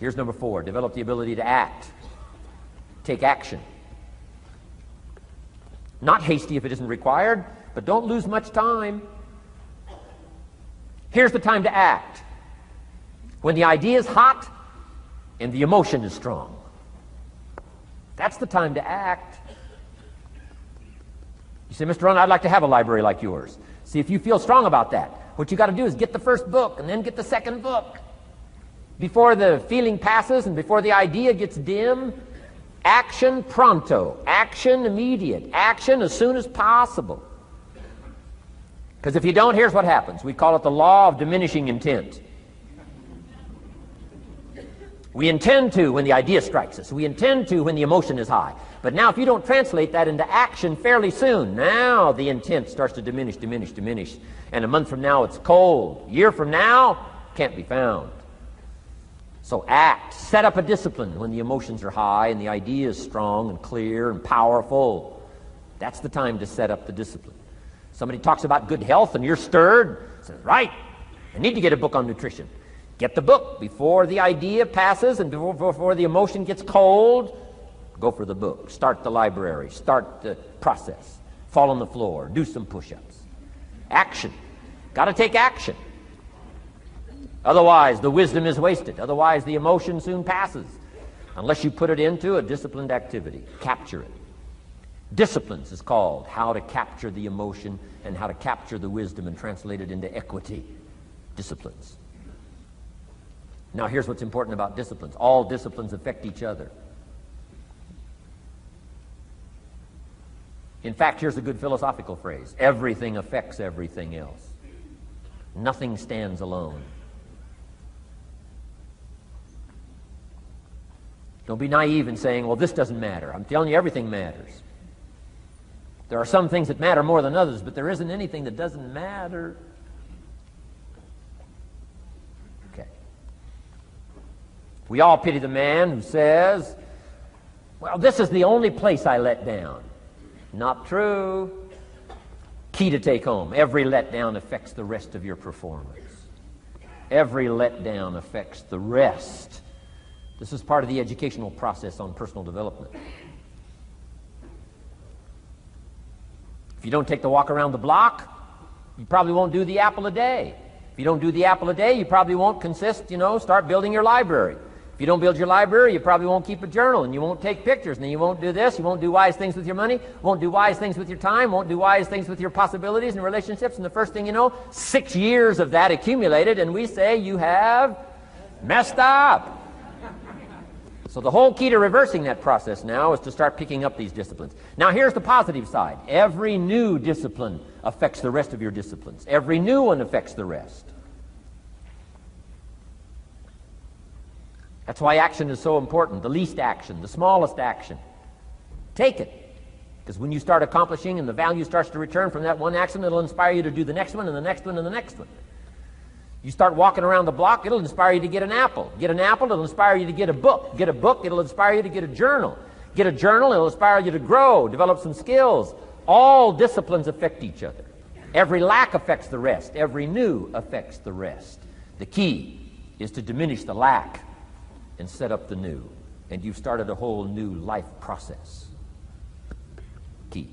Here's number 4. Develop the ability to act. Take action. Not hasty if it isn't required, but don't lose much time. Here's the time to act. When the idea is hot and the emotion is strong. That's the time to act. You say, Mr. Rohn, I'd like to have a library like yours. See, if you feel strong about that, what you got to do is get the first book and then get the second book. Before the feeling passes and before the idea gets dim, action pronto, action immediate, action as soon as possible. Because if you don't, here's what happens. We call it the law of diminishing intent. We intend to when the idea strikes us. We intend to when the emotion is high. But now if you don't translate that into action fairly soon, now the intent starts to diminish. And a month from now it's cold. A year from now, can't be found. So act. Set up a discipline when the emotions are high and the idea is strong and clear and powerful. That's the time to set up the discipline. Somebody talks about good health and you're stirred. Says, right, I need to get a book on nutrition. Get the book before the idea passes and before the emotion gets cold. Go for the book. Start the library. Start the process. Fall on the floor. Do some push-ups. Action. Got to take action. Otherwise, the wisdom is wasted. Otherwise, the emotion soon passes. Unless you put it into a disciplined activity. Capture it. Disciplines is called how to capture the emotion and how to capture the wisdom and translate it into equity. Disciplines. Now, here's what's important about disciplines. All disciplines affect each other. In fact, here's a good philosophical phrase. Everything affects everything else. Nothing stands alone. Don't be naive in saying, well, this doesn't matter. I'm telling you, everything matters. There are some things that matter more than others, but there isn't anything that doesn't matter. Okay. We all pity the man who says, well, this is the only place I let down. Not true. Key to take home. Every letdown affects the rest of your performance. Every letdown affects the rest. This is part of the educational process on personal development. If you don't take the walk around the block, you probably won't do the apple a day. If you don't do the apple a day, you probably won't start building your library. If you don't build your library, you probably won't keep a journal, and you won't take pictures, and then you won't do this, you won't do wise things with your money, won't do wise things with your time, won't do wise things with your possibilities and relationships, and the first thing you know, 6 years of that accumulated, and we say you have messed up. So the whole key to reversing that process now is to start picking up these disciplines. Now here's the positive side. Every new discipline affects the rest of your disciplines. Every new one affects the rest. That's why action is so important. The least action, the smallest action. Take it. Because when you start accomplishing and the value starts to return from that one action, it'll inspire you to do the next one and the next one and the next one. You start walking around the block, it'll inspire you to get an apple. Get an apple, it'll inspire you to get a book. Get a book, it'll inspire you to get a journal. Get a journal, it'll inspire you to grow, develop some skills. All disciplines affect each other. Every lack affects the rest. Every new affects the rest. The key is to diminish the lack and set up the new. And you've started a whole new life process. Key.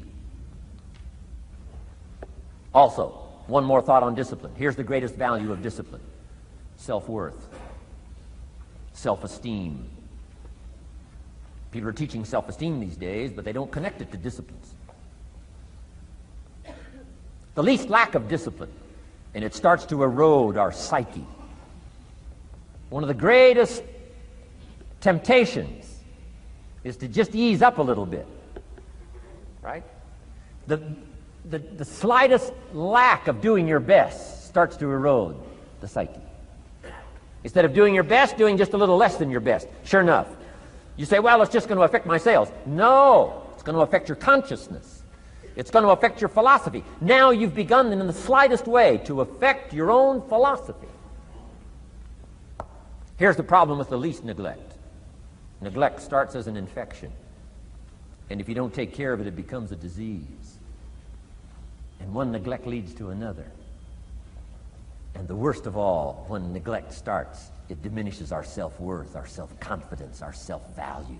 Also, one more thought on discipline. Here's the greatest value of discipline. Self-worth. Self-esteem. People are teaching self-esteem these days, but they don't connect it to disciplines. The least lack of discipline, and it starts to erode our psyche. One of the greatest temptations is to just ease up a little bit, right? The slightest lack of doing your best starts to erode the psyche. Instead of doing your best, doing just a little less than your best. Sure enough. You say, well, it's just going to affect my sales. No, it's going to affect your consciousness. It's going to affect your philosophy. Now you've begun in the slightest way to affect your own philosophy. Here's the problem with the least neglect. Neglect starts as an infection. And if you don't take care of it, it becomes a disease. And one neglect leads to another. And the worst of all, when neglect starts, it diminishes our self-worth, our self-confidence, our self-value.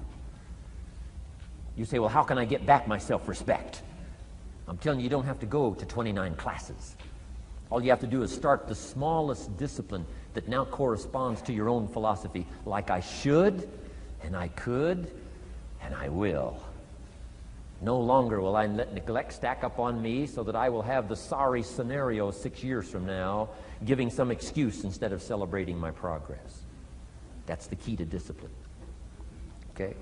You say, well, how can I get back my self-respect? I'm telling you, you don't have to go to 29 classes. All you have to do is start the smallest discipline that now corresponds to your own philosophy, like I should, and I could, and I will. No longer will I let neglect stack up on me so that I will have the sorry scenario 6 years from now, giving some excuse instead of celebrating my progress. That's the key to discipline. Okay?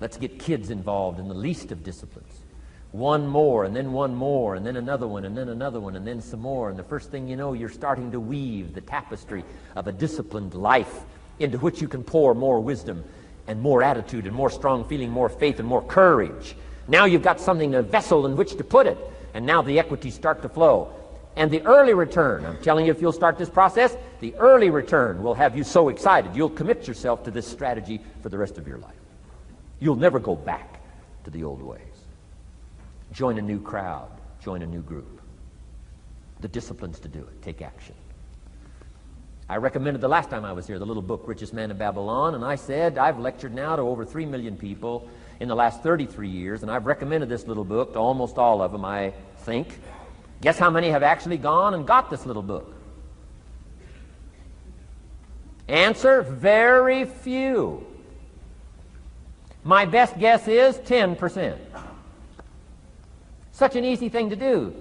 Let's get kids involved in the least of disciplines. One more, and then one more, and then another one, and then another one, and then some more. And the first thing you know, you're starting to weave the tapestry of a disciplined life into which you can pour more wisdom and more attitude and more strong feeling, more faith and more courage. Now you've got something, a vessel in which to put it. And now the equities start to flow. And the early return, I'm telling you, if you'll start this process, the early return will have you so excited. You'll commit yourself to this strategy for the rest of your life. You'll never go back to the old ways. Join a new crowd. Join a new group. The disciplines to do it. Take action. I recommended the last time I was here the little book, Richest Man in Babylon, and I said I've lectured now to over 3 million people in the last 33 years, and I've recommended this little book to almost all of them, I think. Guess how many have actually gone and got this little book? Answer, very few. My best guess is 10%. Such an easy thing to do.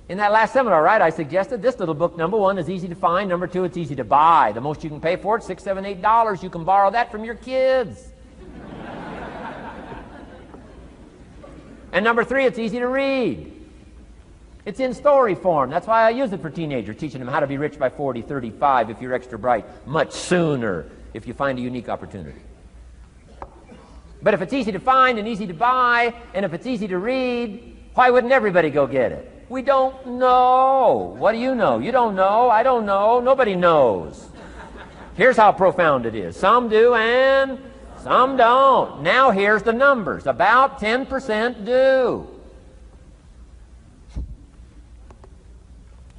In that last seminar, right, I suggested this little book, number one, is easy to find. Number two, it's easy to buy. The most you can pay for it, $6, $7, $8. You can borrow that from your kids. And number three, it's easy to read. It's in story form. That's why I use it for teenagers, teaching them how to be rich by 40, 35 if you're extra bright, much sooner if you find a unique opportunity. But if it's easy to find and easy to buy, and if it's easy to read, why wouldn't everybody go get it? We don't know. What do you know? You don't know. I don't know. Nobody knows. Here's how profound it is. Some do and some don't. Now here's the numbers. About 10% do.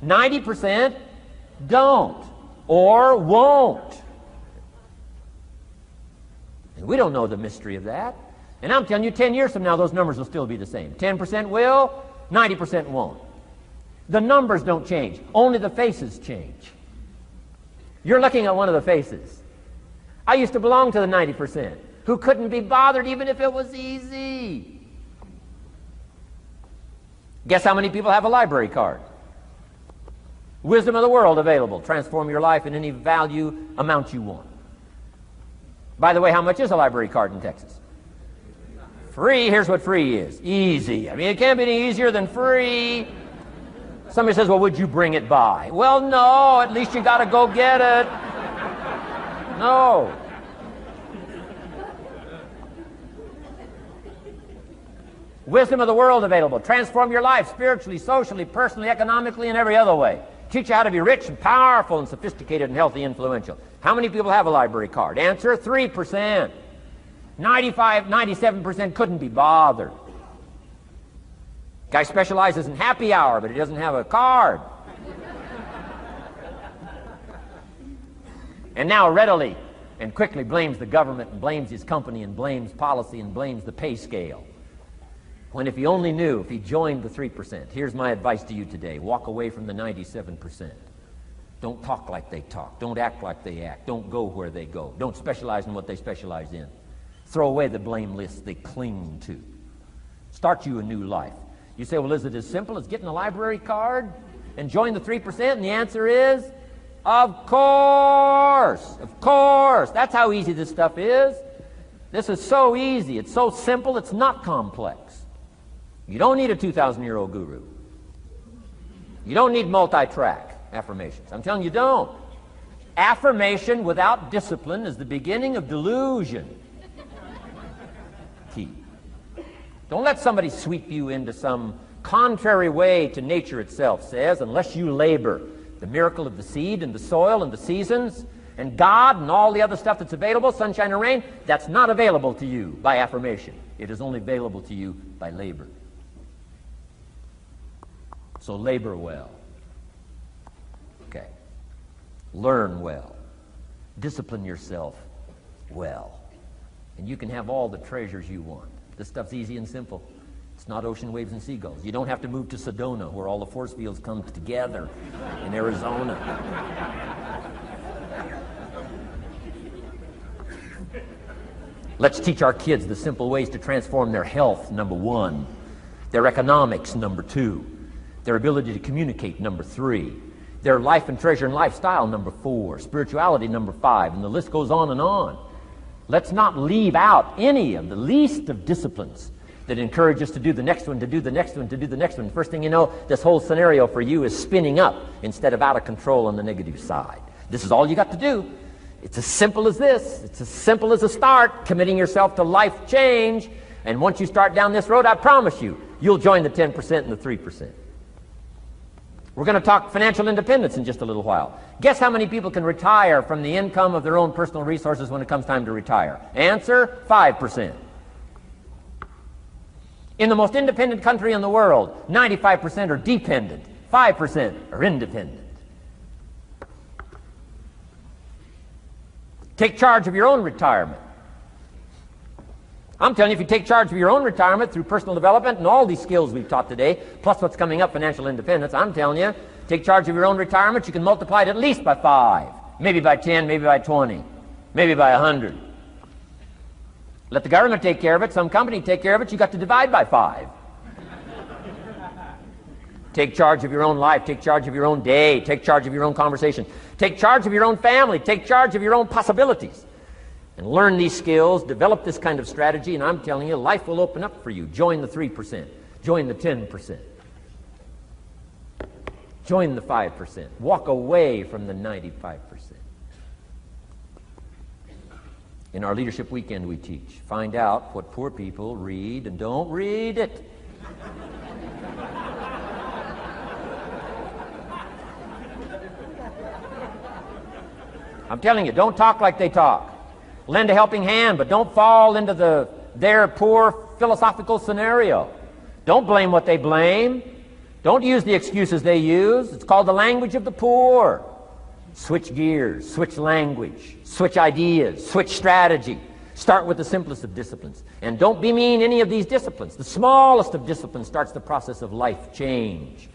90% don't or won't. And we don't know the mystery of that. And I'm telling you, 10 years from now, those numbers will still be the same. 10% will, 90% won't. The numbers don't change. Only the faces change. You're looking at one of the faces. I used to belong to the 90% who couldn't be bothered even if it was easy. Guess how many people have a library card? Wisdom of the world available. Transform your life in any value amount you want. By the way, how much is a library card in Texas? Free. Here's what free is. Easy. I mean, it can't be any easier than free. Somebody says, well, would you bring it by? Well, no. At least you got to go get it. No. Wisdom of the world available. Transform your life spiritually, socially, personally, economically, and every other way. Teach you how to be rich and powerful and sophisticated and healthy, influential. How many people have a library card? Answer, 3%. 95, 97% couldn't be bothered. Guy specializes in happy hour, but he doesn't have a card. And now readily and quickly blames the government and blames his company and blames policy and blames the pay scale. When if he only knew, if he joined the 3%, here's my advice to you today. Walk away from the 97%. Don't talk like they talk. Don't act like they act. Don't go where they go. Don't specialize in what they specialize in. Throw away the blame list they cling to. Start you a new life. You say, well, is it as simple as getting a library card and join the 3%? And the answer is, of course. Of course. That's how easy this stuff is. This is so easy. It's so simple. It's not complex. You don't need a 2,000-year-old guru. You don't need multi-track affirmations. I'm telling you, don't. Affirmation without discipline is the beginning of delusion. Key. Don't let somebody sweep you into some contrary way to nature itself says, unless you labor. The miracle of the seed and the soil and the seasons and God and all the other stuff that's available, sunshine and rain, that's not available to you by affirmation. It is only available to you by labor. So labor well. Okay. Learn well. Discipline yourself well. And you can have all the treasures you want. This stuff's easy and simple. It's not ocean waves and seagulls. You don't have to move to Sedona, where all the force fields come together in Arizona. Let's teach our kids the simple ways to transform their health, number 1. Their economics, number 2. Their ability to communicate, number 3. Their life and treasure and lifestyle, number 4. Spirituality, number 5. And the list goes on and on. Let's not leave out any of the least of disciplines that encourage us to do the next one, to do the next one, to do the next one. First thing you know, this whole scenario for you is spinning up instead of out of control on the negative side. This is all you got to do. It's as simple as this. It's as simple as a start, committing yourself to life change. And once you start down this road, I promise you, you'll join the 10% and the 3%. We're going to talk financial independence in just a little while. Guess how many people can retire from the income of their own personal resources when it comes time to retire? Answer, 5%. In the most independent country in the world, 95% are dependent, 5% are independent. Take charge of your own retirement. I'm telling you, if you take charge of your own retirement through personal development and all these skills we've taught today, plus what's coming up, financial independence, I'm telling you, take charge of your own retirement, you can multiply it at least by 5, maybe by 10, maybe by 20, maybe by 100. Let the government take care of it, some company take care of it, you got to divide by 5. Take charge of your own life, take charge of your own day, take charge of your own conversation, take charge of your own family, take charge of your own possibilities. And learn these skills, develop this kind of strategy, and I'm telling you, life will open up for you. Join the 3%. Join the 10%. Join the 5%. Walk away from the 95%. In our Leadership Weekend we teach, find out what poor people read and don't read it. I'm telling you, don't talk like they talk. Lend a helping hand, but don't fall into their poor philosophical scenario. Don't blame what they blame. Don't use the excuses they use. It's called the language of the poor. Switch gears, switch language, switch ideas, switch strategy. Start with the simplest of disciplines. And don't bemean any of these disciplines. The smallest of disciplines starts the process of life change.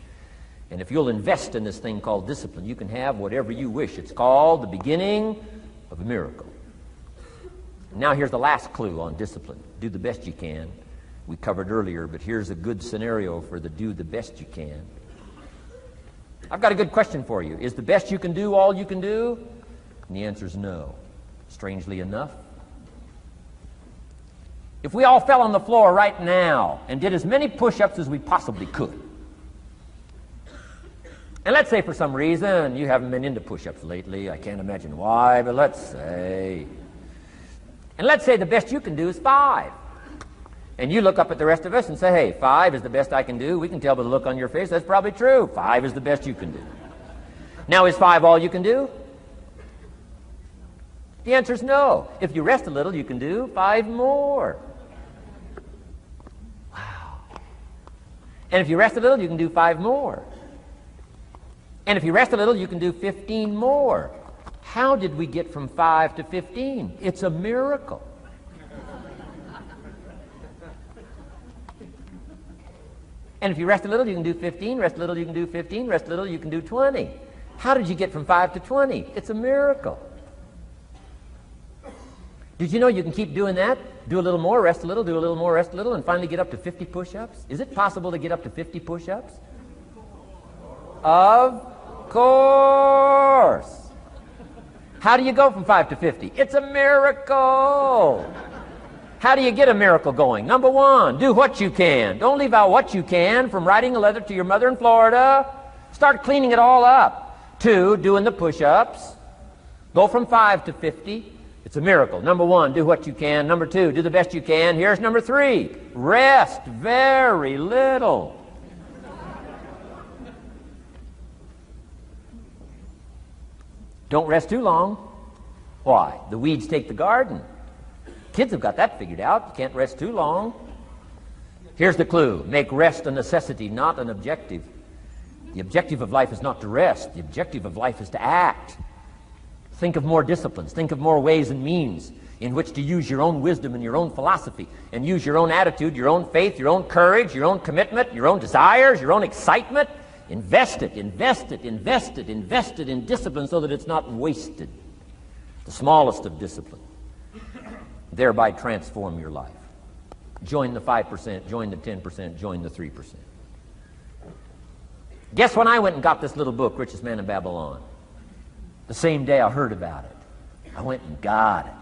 And if you'll invest in this thing called discipline, you can have whatever you wish. It's called the beginning of a miracle. Now here's the last clue on discipline. Do the best you can. We covered earlier, but here's a good scenario for the do the best you can. I've got a good question for you. Is the best you can do all you can do? And the answer is no. Strangely enough. If we all fell on the floor right now and did as many push-ups as we possibly could, and let's say for some reason you haven't been into push-ups lately, I can't imagine why, but let's say the best you can do is 5. And you look up at the rest of us and say, hey, 5 is the best I can do. We can tell by the look on your face that's probably true. 5 is the best you can do. Now, is 5 all you can do? The answer is no. If you rest a little, you can do 5 more. Wow. And if you rest a little, you can do 5 more. And if you rest a little, you can do 15 more. How did we get from 5 to 15? It's a miracle. And if you rest a little, you can do 15. Rest a little, you can do 15. Rest a little, you can do 20. How did you get from 5 to 20? It's a miracle. Did you know you can keep doing that? Do a little more, rest a little, do a little more, rest a little, and finally get up to 50 push-ups? Is it possible to get up to 50 push-ups? Of course. How do you go from 5 to 50? It's a miracle. How do you get a miracle going? Number 1, do what you can. Don't leave out what you can, from writing a letter to your mother in Florida. Start cleaning it all up. 2, doing the push-ups. Go from 5 to 50. It's a miracle. Number 1, do what you can. Number 2, do the best you can. Here's number 3, rest very little. Don't rest too long. Why? The weeds take the garden. Kids have got that figured out. You can't rest too long. Here's the clue. Make rest a necessity, not an objective. The objective of life is not to rest. The objective of life is to act. Think of more disciplines. Think of more ways and means in which to use your own wisdom and your own philosophy, and use your own attitude, your own faith, your own courage, your own commitment, your own desires, your own excitement. Invest it, invest it, invest it, invest it in discipline so that it's not wasted. The smallest of discipline. Thereby transform your life. Join the 5%, join the 10%, join the 3%. Guess when I went and got this little book, Richest Man in Babylon? The same day I heard about it. I went and got it.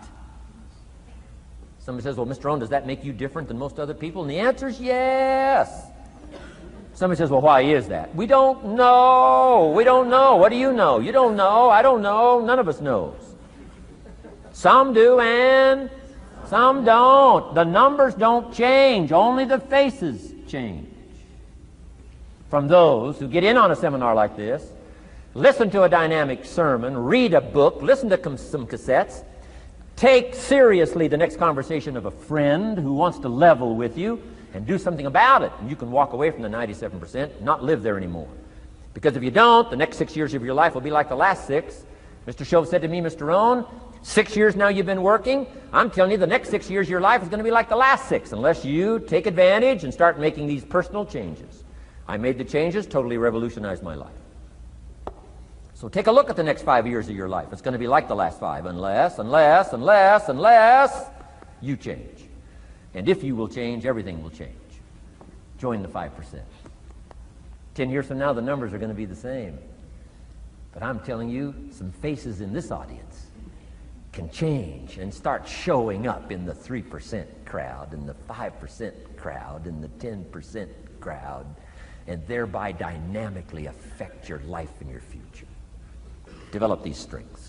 Somebody says, well, Mr. Rohn, does that make you different than most other people? And the answer is yes. Somebody says, well, why is that? We don't know. We don't know. What do you know? You don't know. I don't know. None of us knows. Some do and some don't. The numbers don't change. Only the faces change. From those who get in on a seminar like this, listen to a dynamic sermon, read a book, listen to some cassettes, take seriously the next conversation of a friend who wants to level with you, and do something about it. And you can walk away from the 97% and not live there anymore. Because if you don't, the next 6 years of your life will be like the last 6. Mr. Shove said to me, Mr. Rohn, 6 years now you've been working. I'm telling you the next 6 years of your life is going to be like the last 6 unless you take advantage and start making these personal changes. I made the changes, totally revolutionized my life. So take a look at the next 5 years of your life. It's going to be like the last 5 unless you change. And if you will change, everything will change. Join the 5%. 10 years from now, the numbers are going to be the same. But I'm telling you, some faces in this audience can change and start showing up in the 3% crowd, in the 5% crowd, in the 10% crowd, and thereby dynamically affect your life and your future. Develop these strengths.